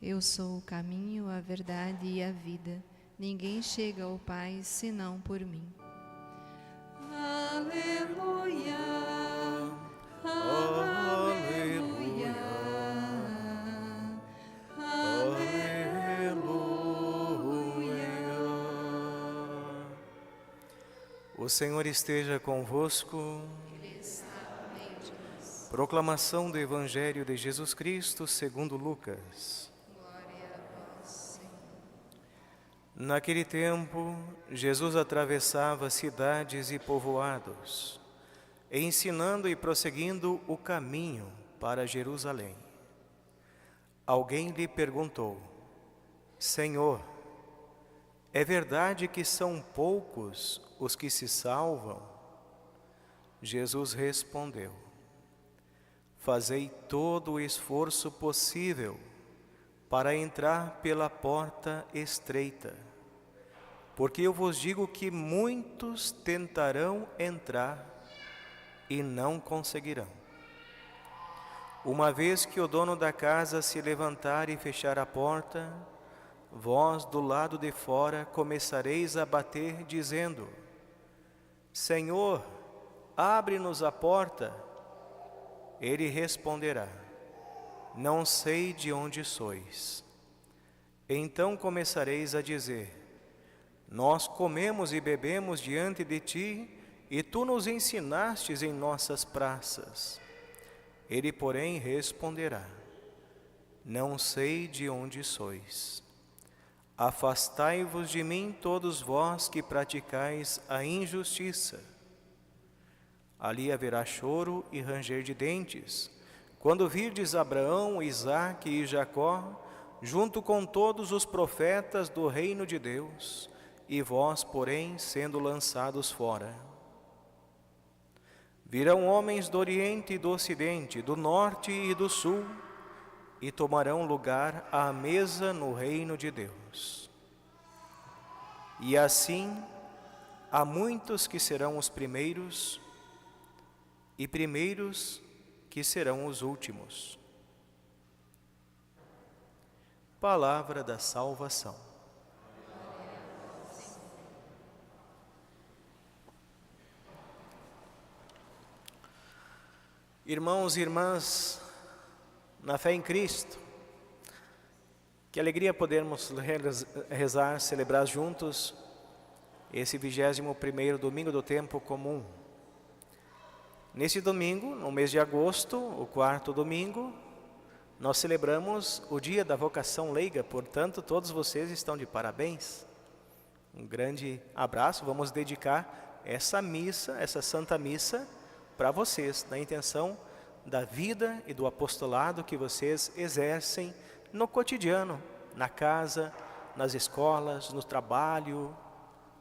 Eu sou o caminho, a verdade e a vida. Ninguém chega ao Pai senão por mim. Aleluia, aleluia, aleluia. O Senhor esteja convosco. Ele está no meio de nós. Proclamação do Evangelho de Jesus Cristo segundo Lucas. Glória a vós, Senhor. Naquele tempo, Jesus atravessava cidades e povoados, ensinando e prosseguindo o caminho para Jerusalém. Alguém lhe perguntou: Senhor, é verdade que são poucos os que se salvam? Jesus respondeu: Fazei todo o esforço possível para entrar pela porta estreita, porque eu vos digo que muitos tentarão entrar e não conseguirão. Uma vez que o dono da casa se levantar e fechar a porta, vós do lado de fora começareis a bater, dizendo: Senhor, abre-nos a porta. Ele responderá: Não sei de onde sois. Então começareis a dizer: Nós comemos e bebemos diante de ti, e tu nos ensinastes em nossas praças. Ele, porém, responderá: Não sei de onde sois. Afastai-vos de mim, todos vós que praticais a injustiça. Ali haverá choro e ranger de dentes, quando virdes Abraão, Isaque e Jacó, junto com todos os profetas do reino de Deus, e vós, porém, sendo lançados fora. Virão homens do Oriente e do Ocidente, do Norte e do Sul, e tomarão lugar à mesa no reino de Deus. E assim, há muitos que serão os primeiros, e primeiros que serão os últimos. Palavra da salvação. Irmãos e irmãs, na fé em Cristo, que alegria podermos rezar, celebrar juntos esse 21º domingo do tempo comum. Nesse domingo, no mês de agosto, o 4º domingo, nós celebramos o dia da vocação leiga, portanto, todos vocês estão de parabéns. Um grande abraço, vamos dedicar essa missa, essa Santa Missa, para vocês, na intenção da vida e do apostolado que vocês exercem no cotidiano, na casa, nas escolas, no trabalho,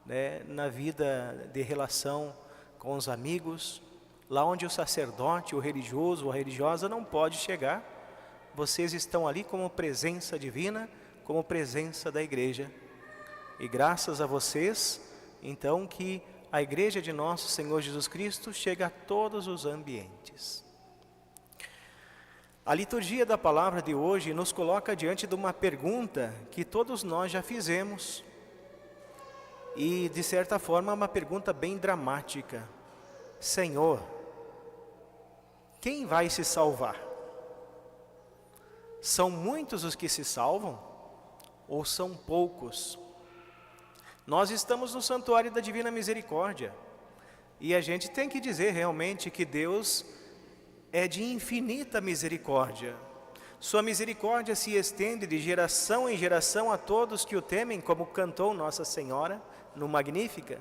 né, na vida de relação com os amigos. Lá onde o sacerdote, o religioso ou a religiosa não pode chegar, vocês estão ali como presença divina, como presença da igreja. E graças a vocês, então, que a igreja de nosso Senhor Jesus Cristo chega a todos os ambientes. A liturgia da palavra de hoje nos coloca diante de uma pergunta que todos nós já fizemos. E, de certa forma, uma pergunta bem dramática. Senhor, quem vai se salvar? São muitos os que se salvam? Ou são poucos? Nós estamos no santuário da Divina Misericórdia. E a gente tem que dizer realmente que Deus é de infinita misericórdia. Sua misericórdia se estende de geração em geração a todos que o temem, como cantou Nossa Senhora no Magnífica.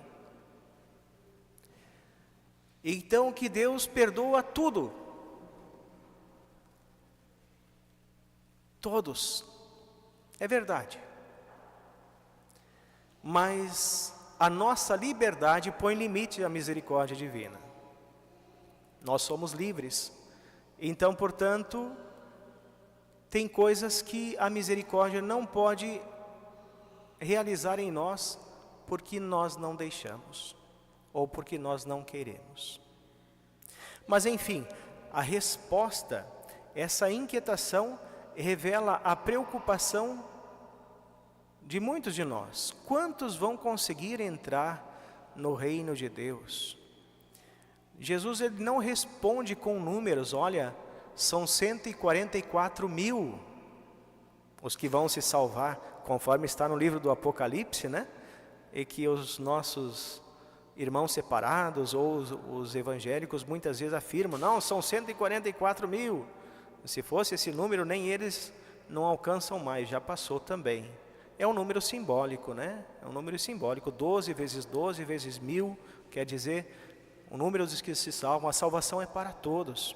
Então que Deus perdoa tudo. Todos. É verdade. Mas a nossa liberdade põe limite à misericórdia divina. Nós somos livres. Então, portanto, tem coisas que a misericórdia não pode realizar em nós porque nós não deixamos ou porque nós não queremos. Mas enfim, a resposta, essa inquietação, revela a preocupação de muitos de nós. Quantos vão conseguir entrar no reino de Deus? Jesus, ele não responde com números. Olha, são 144 mil os que vão se salvar, conforme está no livro do Apocalipse, né? E que os nossos irmãos separados ou os evangélicos muitas vezes afirmam, não, são 144 mil. Se fosse esse número, nem eles não alcançam mais, já passou também. É um número simbólico, né? É um número simbólico, 12 vezes 12 vezes 1000, quer dizer, o número dos que se salvam, a salvação é para todos.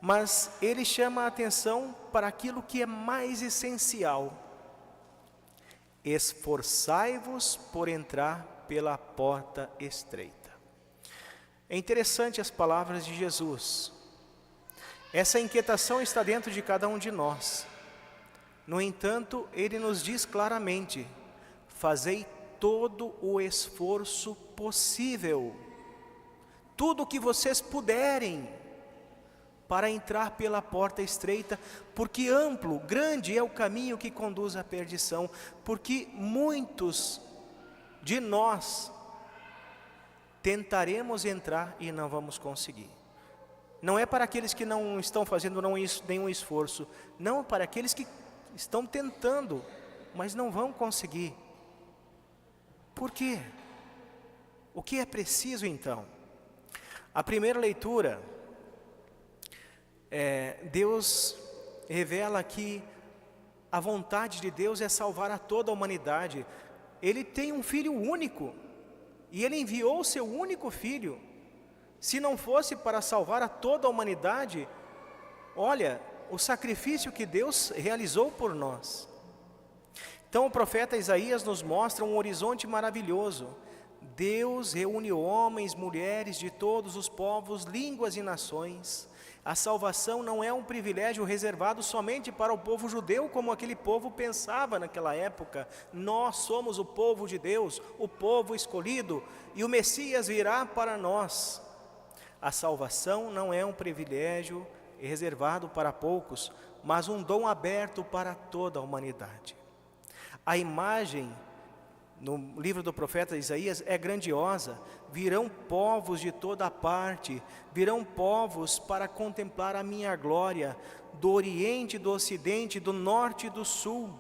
Mas ele chama a atenção para aquilo que é mais essencial. Esforçai-vos por entrar pela porta estreita. É interessante as palavras de Jesus. Essa inquietação está dentro de cada um de nós. No entanto, ele nos diz claramente, fazei todo o esforço possível, tudo o que vocês puderem, para entrar pela porta estreita, porque amplo, grande é o caminho que conduz à perdição, porque muitos de nós tentaremos entrar e não vamos conseguir. Não é para aqueles que não estão fazendo nenhum esforço, não, para aqueles que estão tentando, mas não vão conseguir. Por quê? O que é preciso então? A primeira leitura, Deus revela que a vontade de Deus é salvar a toda a humanidade. Ele tem um Filho único, e Ele enviou o seu único Filho. Se não fosse para salvar a toda a humanidade, olha, o sacrifício que Deus realizou por nós. Então o profeta Isaías nos mostra um horizonte maravilhoso. Deus reúne homens, mulheres de todos os povos, línguas e nações. A salvação não é um privilégio reservado somente para o povo judeu, como aquele povo pensava naquela época. Nós somos o povo de Deus, o povo escolhido, e o Messias virá para nós. A salvação não é um privilégio reservado para poucos, mas um dom aberto para toda a humanidade. A imagem no livro do profeta Isaías é grandiosa. Virão povos de toda parte, virão povos para contemplar a minha glória, do oriente, do ocidente, do norte e do sul.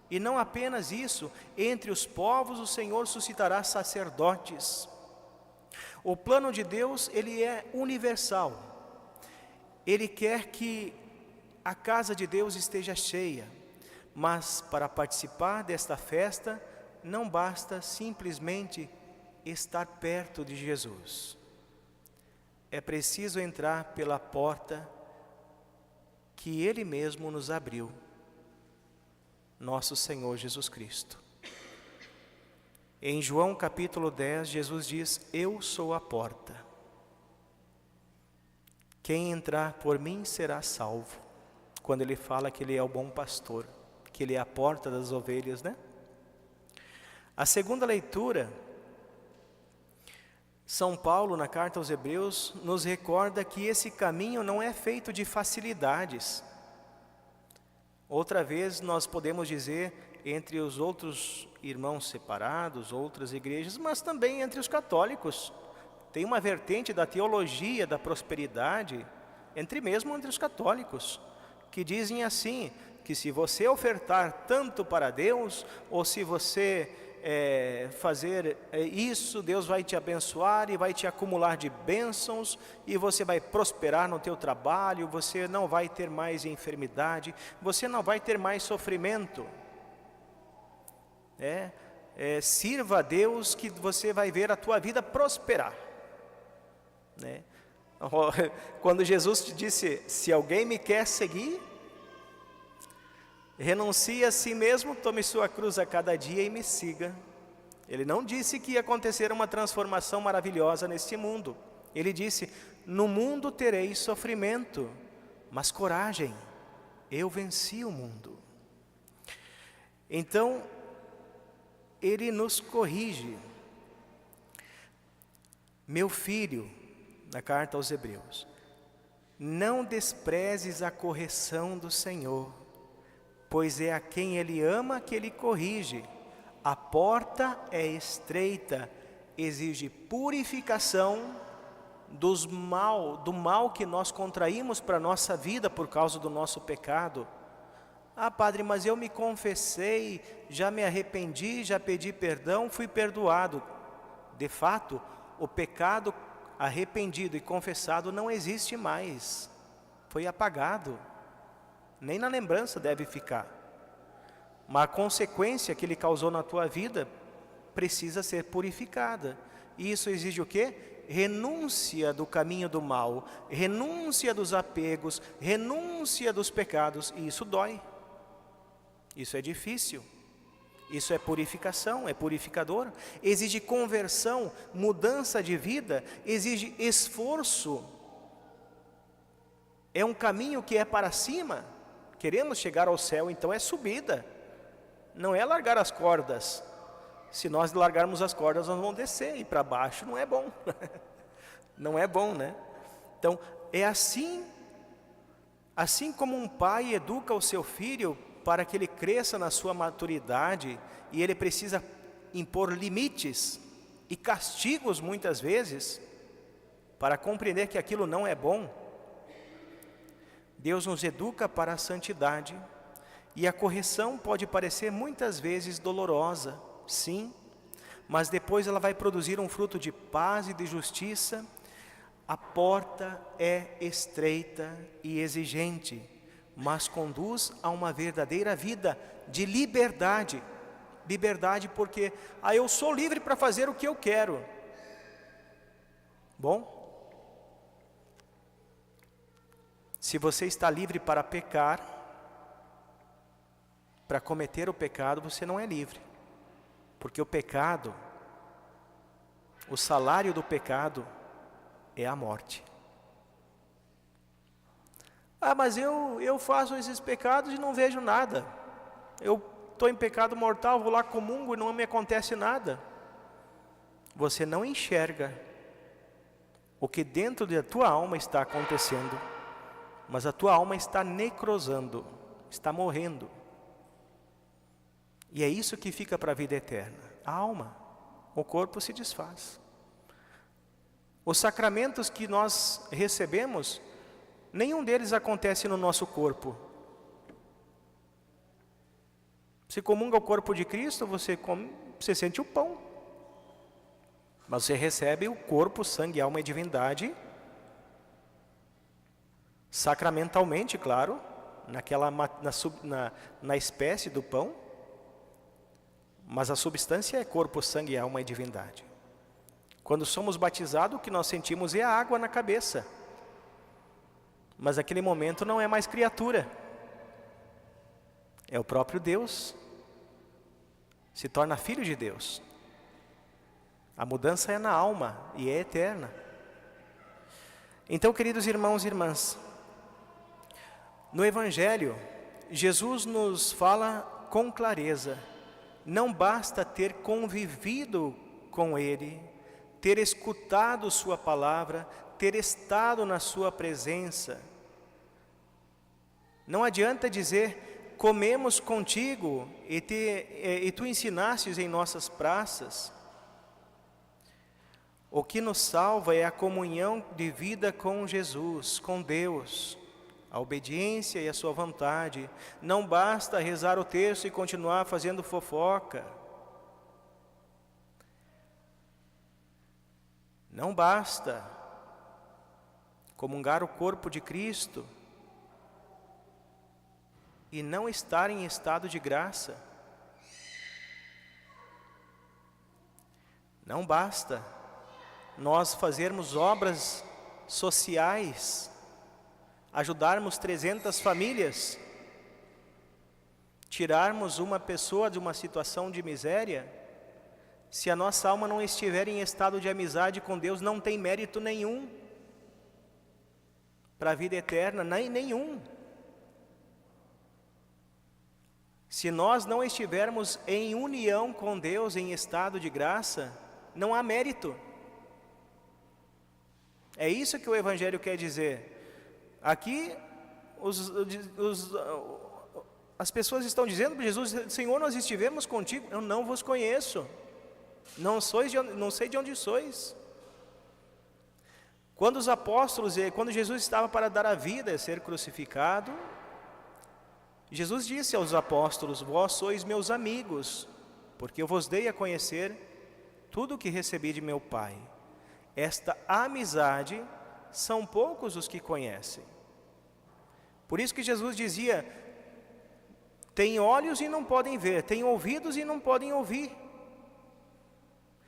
E não apenas isso, entre os povos o Senhor suscitará sacerdotes. O plano de Deus, ele é universal. Ele quer que a casa de Deus esteja cheia, mas para participar desta festa, não basta simplesmente estar perto de Jesus. É preciso entrar pela porta que Ele mesmo nos abriu, nosso Senhor Jesus Cristo. Em João capítulo 10, Jesus diz, eu sou a porta. Quem entrar por mim será salvo. Quando ele fala que ele é o bom pastor, que ele é a porta das ovelhas, né? A segunda leitura, São Paulo, na carta aos Hebreus, nos recorda que esse caminho não é feito de facilidades. Outra vez nós podemos dizer entre os outros irmãos separados, outras igrejas, mas também entre os católicos. Tem uma vertente da teologia da prosperidade, entre os católicos, que dizem assim, que se você ofertar tanto para Deus, ou se você fazer isso, Deus vai te abençoar e vai te acumular de bênçãos, e você vai prosperar no teu trabalho, você não vai ter mais enfermidade, você não vai ter mais sofrimento. Sirva a Deus que você vai ver a tua vida prosperar. Quando Jesus te disse, se alguém me quer seguir, renuncie a si mesmo, tome sua cruz a cada dia e me siga. Ele não disse que ia acontecer uma transformação maravilhosa neste mundo. Ele disse, no mundo tereis sofrimento, mas coragem, eu venci o mundo. Então, ele nos corrige. Meu filho, na carta aos Hebreus, não desprezes a correção do Senhor, pois é a quem Ele ama que Ele corrige. A porta é estreita, exige purificação do mal que nós contraímos para a nossa vida por causa do nosso pecado. Ah, padre, mas eu me confessei, já me arrependi, já pedi perdão, fui perdoado. De fato, o pecado arrependido e confessado não existe mais. Foi apagado. Nem na lembrança deve ficar. Mas a consequência que ele causou na tua vida precisa ser purificada. E isso exige o quê? Renúncia do caminho do mal, renúncia dos apegos, renúncia dos pecados. E isso dói. Isso é difícil. Isso é purificação, é purificador. Exige conversão, mudança de vida, exige esforço. É um caminho que é para cima. Queremos chegar ao céu, então é subida. Não é largar as cordas. Se nós largarmos as cordas, nós vamos descer. E para baixo não é bom. Não é bom, né? Então, é assim. Assim como um pai educa o seu filho para que ele cresça na sua maturidade, e ele precisa impor limites e castigos muitas vezes, para compreender que aquilo não é bom. Deus nos educa para a santidade, e a correção pode parecer muitas vezes dolorosa, sim, mas depois ela vai produzir um fruto de paz e de justiça. A porta é estreita e exigente, mas conduz a uma verdadeira vida de liberdade. Liberdade porque, eu sou livre para fazer o que eu quero. Bom, se você está livre para pecar, para cometer o pecado, você não é livre. Porque o pecado, o salário do pecado é a morte. Mas eu faço esses pecados e não vejo nada. Eu estou em pecado mortal, vou lá, comungo e não me acontece nada. Você não enxerga o que dentro da tua alma está acontecendo, mas a tua alma está necrosando, está morrendo. E é isso que fica para a vida eterna, a alma. O corpo se desfaz. Os sacramentos que nós recebemos, nenhum deles acontece no nosso corpo. Você comunga o corpo de Cristo, você sente o pão. Mas você recebe o corpo, sangue, alma e divindade, sacramentalmente, claro, na espécie do pão. Mas a substância é corpo, sangue, alma e divindade. Quando somos batizados, o que nós sentimos é a água na cabeça. Mas naquele momento não é mais criatura. É o próprio Deus. Se torna filho de Deus. A mudança é na alma e é eterna. Então, queridos irmãos e irmãs, no Evangelho, Jesus nos fala com clareza. Não basta ter convivido com Ele, ter escutado Sua palavra, ter estado na Sua presença. Não adianta dizer, comemos contigo e tu ensinastes em nossas praças. O que nos salva é a comunhão de vida com Jesus, com Deus, a obediência e a sua vontade. Não basta rezar o terço e continuar fazendo fofoca. Não basta comungar o corpo de Cristo e não estar em estado de graça. Não basta nós fazermos obras sociais, ajudarmos 300 famílias, tirarmos uma pessoa de uma situação de miséria, se a nossa alma não estiver em estado de amizade com Deus, não tem mérito nenhum para a vida eterna, nenhum. Se nós não estivermos em união com Deus, em estado de graça, não há mérito. É isso que o Evangelho quer dizer. Aqui as pessoas estão dizendo para Jesus: Senhor, nós estivemos contigo, eu não vos conheço, não sei de onde sois. Quando os apóstolos, quando Jesus estava para dar a vida e ser crucificado, Jesus disse aos apóstolos: vós sois meus amigos, porque eu vos dei a conhecer tudo o que recebi de meu Pai. Esta amizade são poucos os que conhecem. Por isso que Jesus dizia: têm olhos e não podem ver, têm ouvidos e não podem ouvir.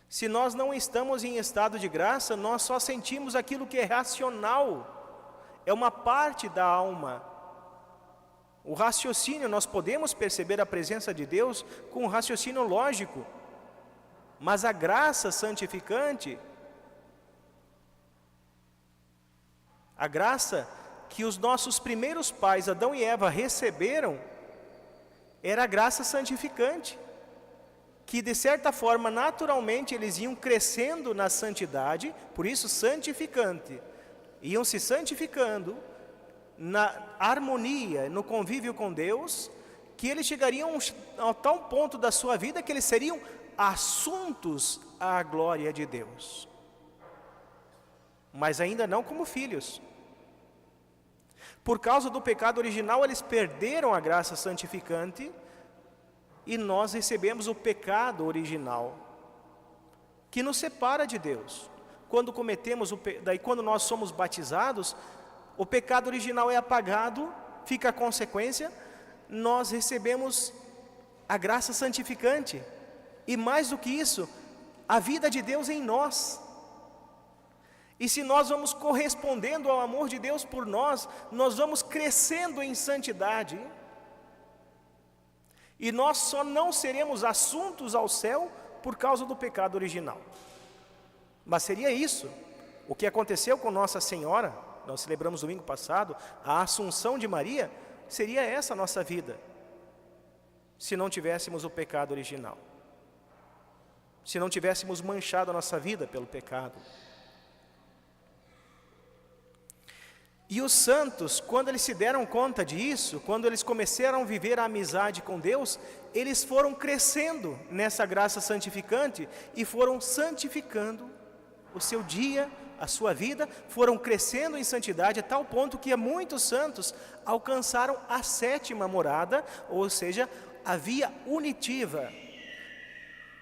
Se nós não estamos em estado de graça, nós só sentimos aquilo que é racional, é uma parte da alma. O raciocínio, nós podemos perceber a presença de Deus com um raciocínio lógico, mas a graça santificante, a graça que os nossos primeiros pais, Adão e Eva, receberam, era a graça santificante, que de certa forma, naturalmente, eles iam crescendo na santidade, por isso santificante, iam se santificando na harmonia, no convívio com Deus, que eles chegariam a tal ponto da sua vida que eles seriam assuntos à glória de Deus, mas ainda não como filhos. Por causa do pecado original, eles perderam a graça santificante e nós recebemos o pecado original, que nos separa de Deus. Quando quando nós somos batizados, o pecado original é apagado, fica a consequência, nós recebemos a graça santificante, e mais do que isso, a vida de Deus em nós. E se nós vamos correspondendo ao amor de Deus por nós, nós vamos crescendo em santidade, e nós só não seremos assuntos ao céu por causa do pecado original. Mas seria isso o que aconteceu com Nossa Senhora. Nós celebramos domingo passado a Assunção de Maria. Seria essa a nossa vida, se não tivéssemos o pecado original, se não tivéssemos manchado a nossa vida pelo pecado. E os santos, quando eles se deram conta disso, quando eles começaram a viver a amizade com Deus, eles foram crescendo nessa graça santificante e foram santificando o seu dia, a sua vida, foram crescendo em santidade a tal ponto que muitos santos alcançaram a 7ª morada, ou seja, a via unitiva,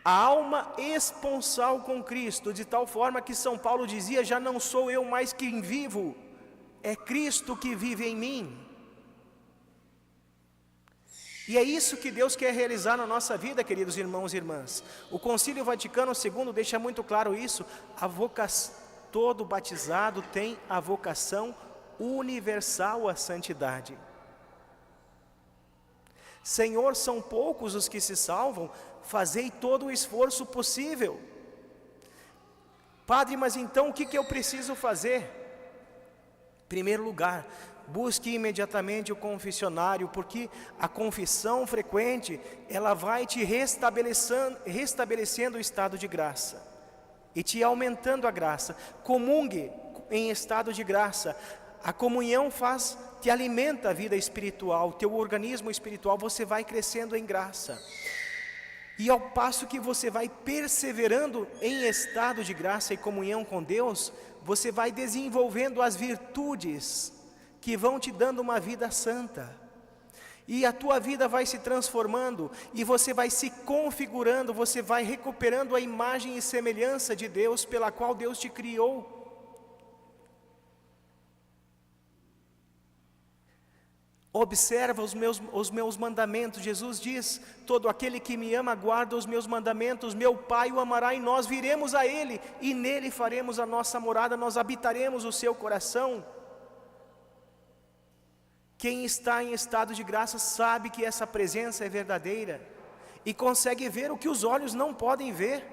a alma esponsal com Cristo, de tal forma que São Paulo dizia: já não sou eu mais quem vivo, é Cristo que vive em mim. E é isso que Deus quer realizar na nossa vida, queridos irmãos e irmãs. O Concílio Vaticano II deixa muito claro isso. Todo batizado tem a vocação universal à santidade. Senhor, são poucos os que se salvam, fazei todo o esforço possível. Padre, mas então o que eu preciso fazer? Em primeiro lugar, busque imediatamente o confessionário, porque a confissão frequente, ela vai te restabelecendo o estado de graça e te aumentando a graça. Comungue em estado de graça. A comunhão te alimenta a vida espiritual, teu organismo espiritual, você vai crescendo em graça. E ao passo que você vai perseverando em estado de graça e comunhão com Deus, você vai desenvolvendo as virtudes que vão te dando uma vida santa. E a tua vida vai se transformando, e você vai se configurando, você vai recuperando a imagem e semelhança de Deus pela qual Deus te criou. Observa os meus mandamentos. Jesus diz: todo aquele que me ama guarda os meus mandamentos, meu Pai o amará e nós viremos a Ele, e nele faremos a nossa morada, nós habitaremos o seu coração. Quem está em estado de graça sabe que essa presença é verdadeira e consegue ver o que os olhos não podem ver.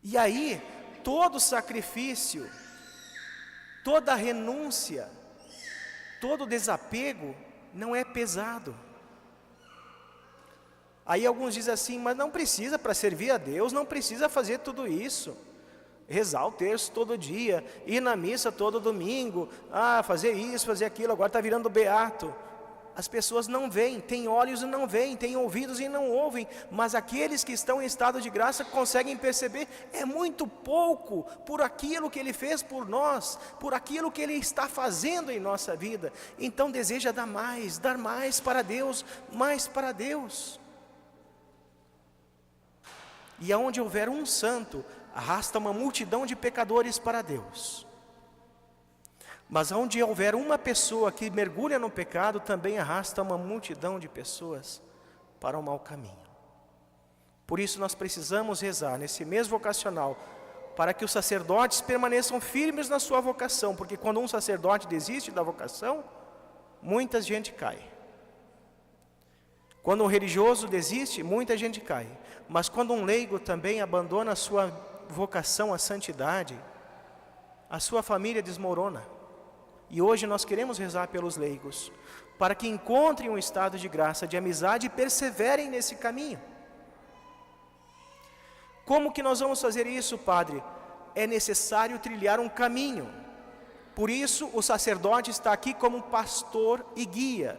E aí, todo sacrifício, toda renúncia, todo desapego não é pesado. Aí alguns dizem assim: mas não precisa, para servir a Deus, não precisa fazer tudo isso. rezar o terço todo dia, ir na missa todo domingo, fazer isso, fazer aquilo, agora está virando beato. As pessoas não veem, têm olhos e não veem, têm ouvidos e não ouvem, mas aqueles que estão em estado de graça conseguem perceber, é muito pouco por aquilo que Ele fez por nós, por aquilo que Ele está fazendo em nossa vida. Então deseja dar mais para Deus, mais para Deus. E aonde houver um santo, arrasta uma multidão de pecadores para Deus. Mas onde houver uma pessoa que mergulha no pecado, também arrasta uma multidão de pessoas para o mau caminho. Por isso nós precisamos rezar nesse mês vocacional, para que os sacerdotes permaneçam firmes na sua vocação, porque quando um sacerdote desiste da vocação, muita gente cai. Quando um religioso desiste, muita gente cai. Mas quando um leigo também abandona a sua vocação à santidade, a sua família desmorona. E hoje nós queremos rezar pelos leigos, para que encontrem um estado de graça, de amizade e perseverem nesse caminho. Como que nós vamos fazer isso, Padre? É necessário trilhar um caminho. Por isso o sacerdote está aqui como pastor e guia,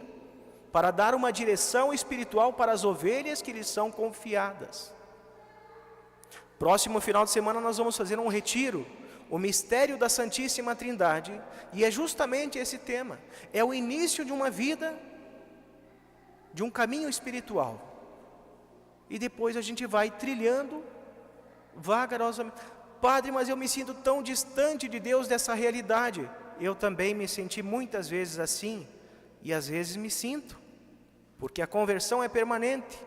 para dar uma direção espiritual para as ovelhas que lhes são confiadas. Próximo final de semana nós vamos fazer um retiro, o mistério da Santíssima Trindade, e é justamente esse tema, é o início de uma vida, de um caminho espiritual, e depois a gente vai trilhando, vagarosamente. Padre, mas eu me sinto tão distante de Deus dessa realidade. Eu também me senti muitas vezes assim, e às vezes me sinto, porque a conversão é permanente.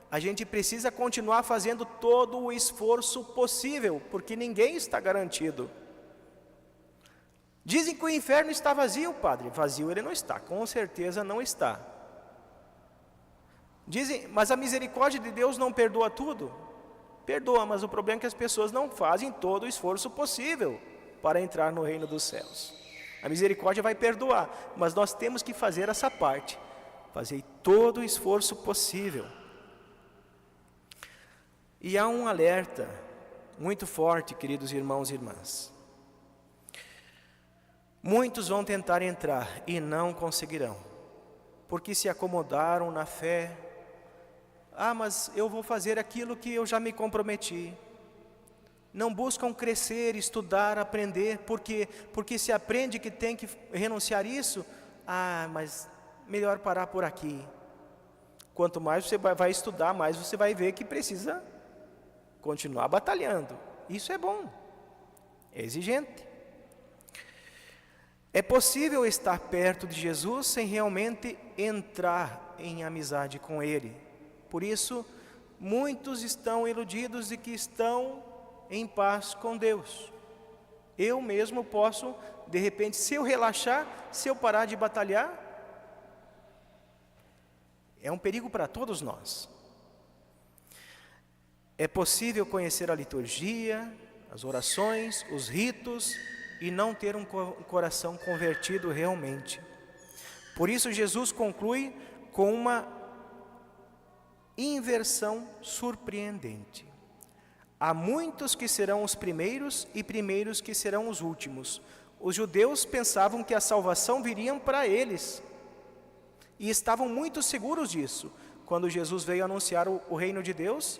A gente precisa continuar fazendo todo o esforço possível, porque ninguém está garantido. Dizem que o inferno está vazio, Padre. Vazio ele não está, com certeza não está. Dizem, mas a misericórdia de Deus não perdoa tudo? Perdoa, mas o problema é que as pessoas não fazem todo o esforço possível para entrar no reino dos céus. A misericórdia vai perdoar, mas nós temos que fazer essa parte, fazer todo o esforço possível. E há um alerta muito forte, queridos irmãos e irmãs. Muitos vão tentar entrar e não conseguirão, porque se acomodaram na fé. Mas eu vou fazer aquilo que eu já me comprometi. Não buscam crescer, estudar, aprender, porque se aprende que tem que renunciar isso, mas melhor parar por aqui. Quanto mais você vai estudar, mais você vai ver que precisa continuar batalhando. Isso é bom, é exigente. É possível estar perto de Jesus sem realmente entrar em amizade com Ele. Por isso, muitos estão iludidos de que estão em paz com Deus. Eu mesmo posso, de repente, se eu relaxar, se eu parar de batalhar, é um perigo para todos nós. É possível conhecer a liturgia, as orações, os ritos e não ter um coração convertido realmente. Por isso Jesus conclui com uma inversão surpreendente. Há muitos que serão os primeiros e primeiros que serão os últimos. Os judeus pensavam que a salvação viria para eles e estavam muito seguros disso. Quando Jesus veio anunciar o reino de Deus,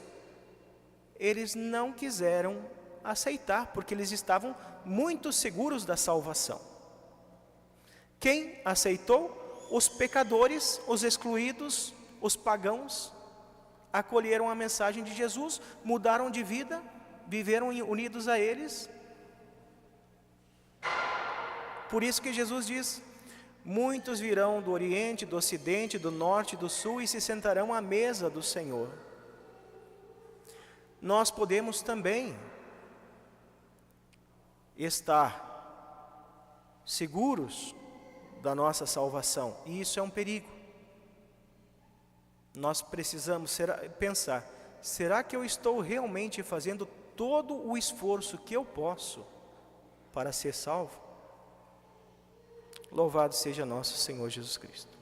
eles não quiseram aceitar, porque eles estavam muito seguros da salvação. Quem aceitou? Os pecadores, os excluídos, os pagãos, acolheram a mensagem de Jesus, mudaram de vida, viveram unidos a eles. Por isso que Jesus diz: muitos virão do Oriente, do Ocidente, do Norte, do Sul e se sentarão à mesa do Senhor. Nós podemos também estar seguros da nossa salvação, e isso é um perigo. Nós precisamos pensar, será que eu estou realmente fazendo todo o esforço que eu posso para ser salvo? Louvado seja nosso Senhor Jesus Cristo.